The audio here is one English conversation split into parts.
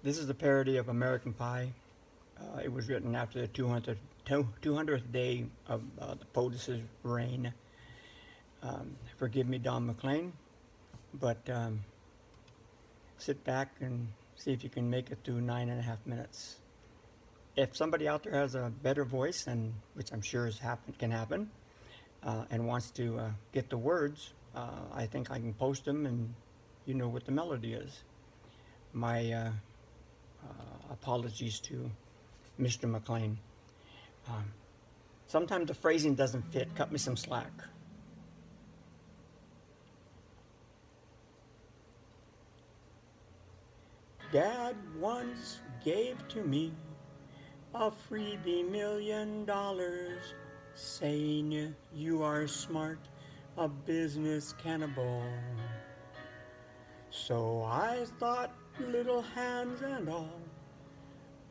This is a parody of American Pie. It was written after the 200th day of the POTUS' reign. Forgive me, Don McLean, but sit back and see if you can make it through 9.5 minutes. If somebody out there has a better voice, and which I'm sure can happen, and wants to get the words, I think I can post them, and you know what the melody is. My apologies to Mr. McLean. Um, Sometimes the phrasing doesn't fit. Cut me some slack. Dad once gave to me a freebie $1,000,000, saying you are smart, a business cannibal. So I thought, little hands and all,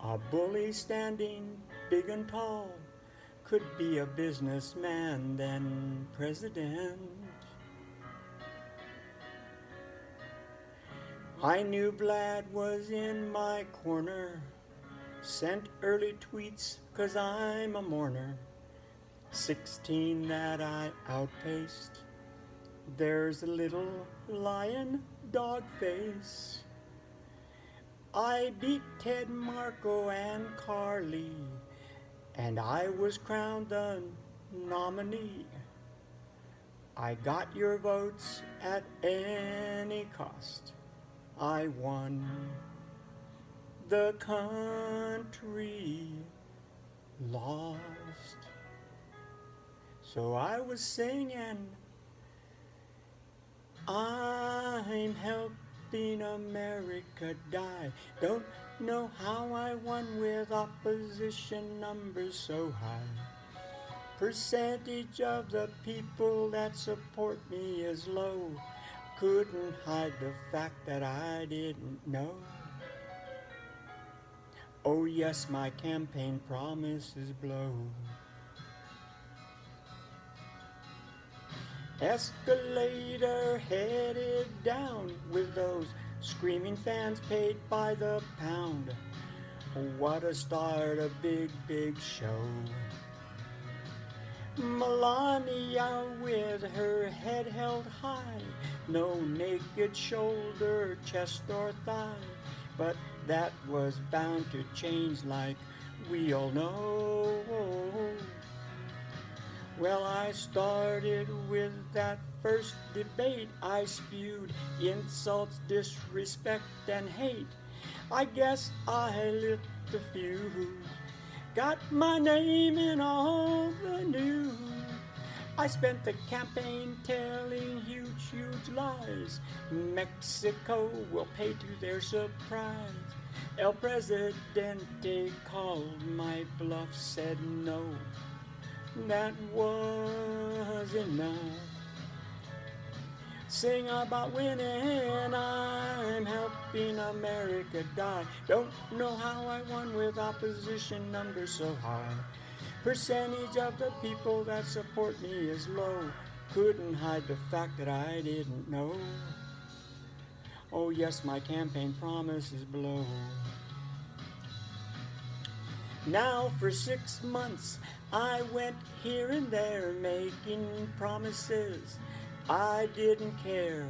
a bully standing big and tall could be a businessman then president. I knew Vlad was in my corner, sent early tweets 'cause I'm a mourner. 16 that I outpaced, there's a little lion dog face. I beat Ted, Marco, and Carly, and I was crowned the nominee. I got your votes at any cost. I won. The country lost. So I was singing, I'm helping America die. Don't know how I won with opposition numbers so high. Percentage of the people that support me is low. Couldn't hide the fact that I didn't know. Oh yes, my campaign promises blow. Escalator headed down with those screaming fans paid by the pound. What a start, a big, big show. Melania with her head held high, no naked shoulder, chest or thigh, but that was bound to change like we all know. Well, I started with that first debate. I spewed insults, disrespect, and hate. I guess I lit the fuse. Got my name in all the news. I spent the campaign telling huge, huge lies. Mexico will pay to their surprise. El Presidente called my bluff, said no. That was enough. Sing about winning, I'm helping America die. Don't know how I won with opposition numbers so high. Percentage of the people that support me is low. Couldn't hide the fact that I didn't know. Oh yes, my campaign promises blow. Now for 6 months I went here and there making promises I didn't care,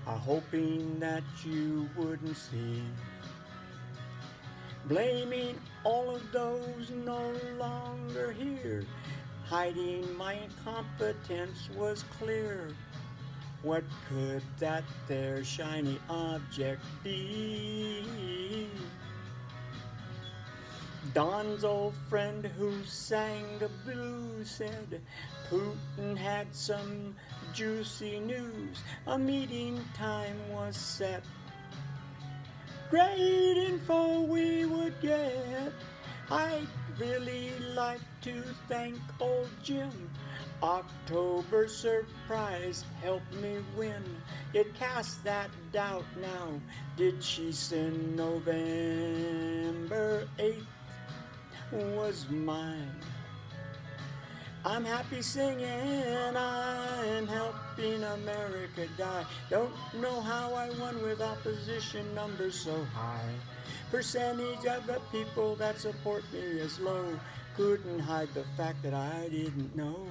hoping that you wouldn't see. Blaming all of those no longer here, hiding my incompetence was clear. What could that there shiny object be? Don's old friend who sang the blues said Putin had some juicy news. A meeting time was set. Great info we would get. I'd really like to thank old Jim. October surprise helped me win. It casts that doubt now. Did she sin November 8th? Was mine. I'm happy singing, I'm helping America die. Don't know how I won with opposition numbers so high. Percentage of the people that support me is low. Couldn't hide the fact that I didn't know.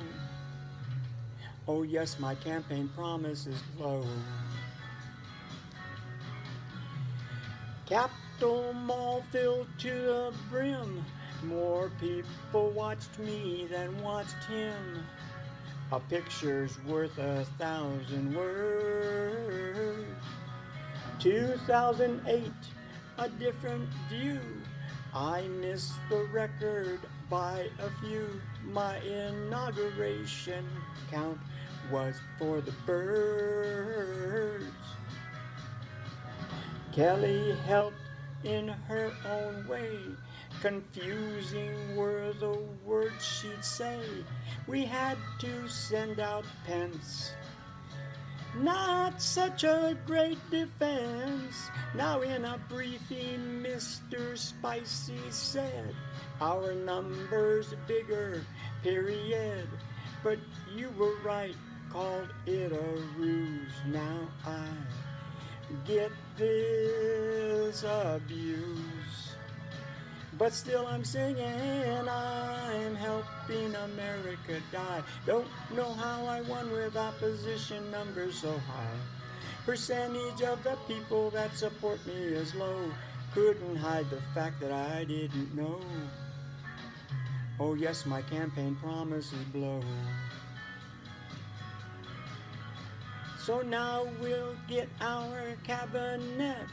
Oh yes, my campaign promise is low. Capitol Mall filled to the brim. More people watched me than watched him. A picture's worth 1,000 words. 2008, a different view. I missed the record by a few. My inauguration count was for the birds. Kelly helped in her own way. Confusing were the words she'd say. We had to send out pence. Not such a great defense. Now in a briefing, Mr. Spicy said, our number's bigger, period. But you were right, called it a ruse. Now I get this abuse. But still I'm singing, I'm helping America die. Don't know how I won with opposition numbers so high. Percentage of the people that support me is low. Couldn't hide the fact that I didn't know. Oh yes, my campaign promises blow. So now we'll get our cabinet.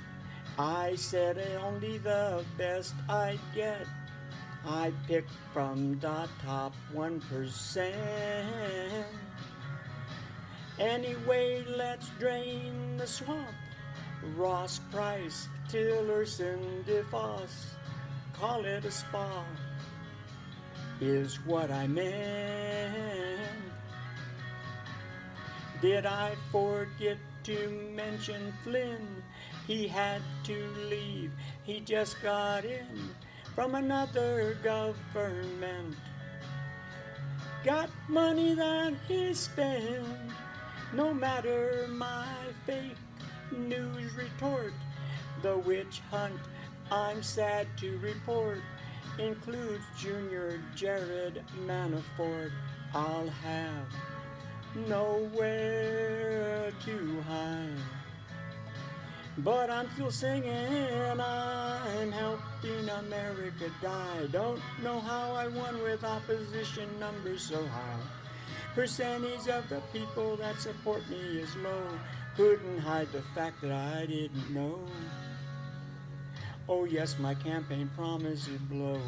I said only the best I'd get. I picked from the top 1%. Anyway, let's drain the swamp. Ross, Price, Tillerson, DeVos, call it a spa, is what I meant. Did I forget to mention Flynn? He had to leave, he just got in from another government. Got money that he spent, no matter my fake news retort. The witch hunt, I'm sad to report, includes Junior Jared Manafort. I'll have nowhere to hide. But I'm still singing, I'm helping America die. Don't know how I won with opposition numbers so high. Percentage of the people that support me is low. Couldn't hide the fact that I didn't know. Oh yes, my campaign promises blow.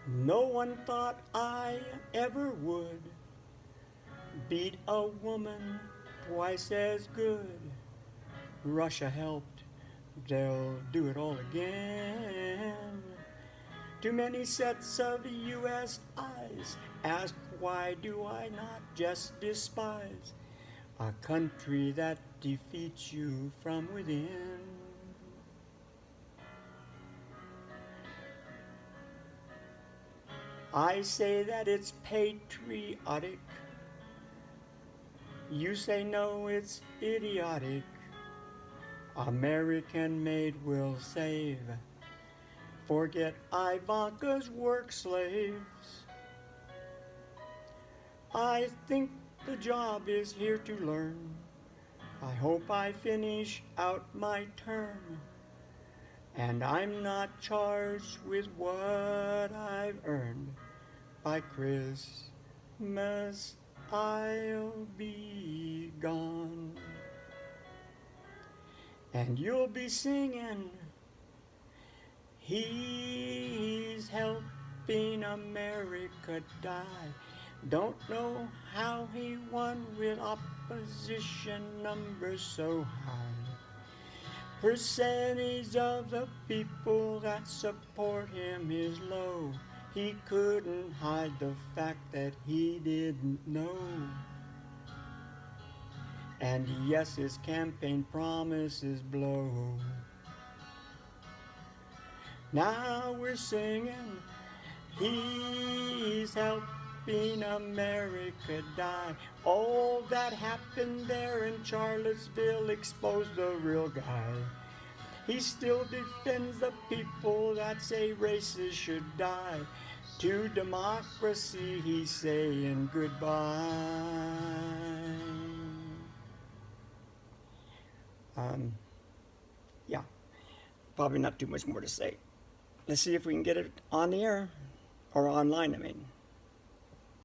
No one thought I ever would beat a woman twice as good. Russia helped, they'll do it all again. Too many sets of U.S. eyes ask, why do I not just despise a country that defeats you from within? I say that it's patriotic. You say no, it's idiotic. American made will save. Forget Ivanka's work slaves. I think the job is here to learn. I hope I finish out my term. And I'm not charged with what I've earned. By Christmas I'll be gone. And you'll be singing, he's helping America die. Don't know how he won with opposition numbers so high. Percentage of the people that support him is low. He couldn't hide the fact that he didn't know. And yes, his campaign promises blow. Now we're singing, he's helping America die. All that happened there in Charlottesville exposed the real guy. He still defends the people that say races should die. To democracy he's saying goodbye. Yeah, probably not too much more to say. Let's see if we can get it on the air, or online, I mean.